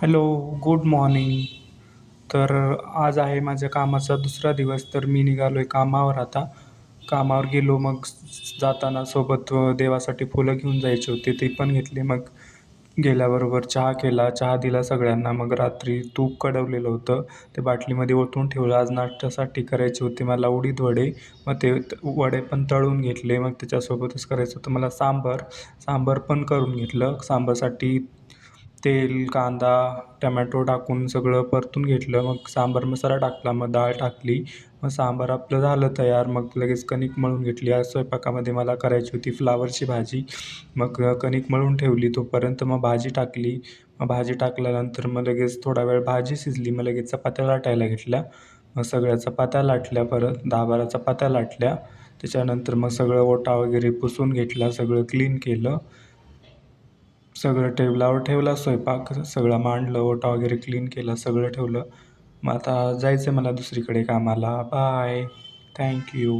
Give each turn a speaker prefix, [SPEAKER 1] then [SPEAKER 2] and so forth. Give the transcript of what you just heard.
[SPEAKER 1] Hello, good morning. तर आज आहे माझ्या कामाचा दुसरा दिवस, तर मी निघालो आहे कामावर आता. कामावर गेलो, मग जाताना सोबत देवासाठी फुलं घेऊन जायची होती, ती पण घेतली. मग गेल्याबरोबर चहा केला, चहा दिला सगळ्यांना. मग रात्री तूप कढवलेलं होतं, ते बाटलीमध्ये ओतून ठेवलं. आज नाश्त्यासाठी करायची होती मला उडीद वडे, मग ते वडे पण तळून घेतले. मग त्याच्यासोबतच करायचं होतं मला सांबार, सांबार पण करून घेतलं. सांबारसाठी तेल, कांदा, टमॅटो टाकून सगळं परतून घेतलं. मग सांबार मसाला टाकला, मग डाळ टाकली. मग सांबार आपलं झालं तयार. मग लगेच कणिक मळून घेतली. आज स्वयंपाकामध्ये मला करायची होती फ्लावरची भाजी. मग कणिक मळून ठेवली तोपर्यंत. मग भाजी टाकली. मग भाजी टाकल्यानंतर मग लगेच थोडा वेळ भाजी शिजली. मग लगेच चपात्या लाटायला घेतल्या. मग सगळ्या चपात्या लाटल्या, परत 10-12 चपात्या लाटल्या. त्याच्यानंतर मग सगळं ओटा वगैरे पुसून घेतला, सगळं क्लीन केलं. सगळं टेबलावर ठेवला स्वयंपाक, सगळं मांडलं, ओटा वगैरे क्लीन केला, सगळं ठेवलं. मग आता जायचं आहे मला दुसरीकडे कामाला. बाय. Thank you.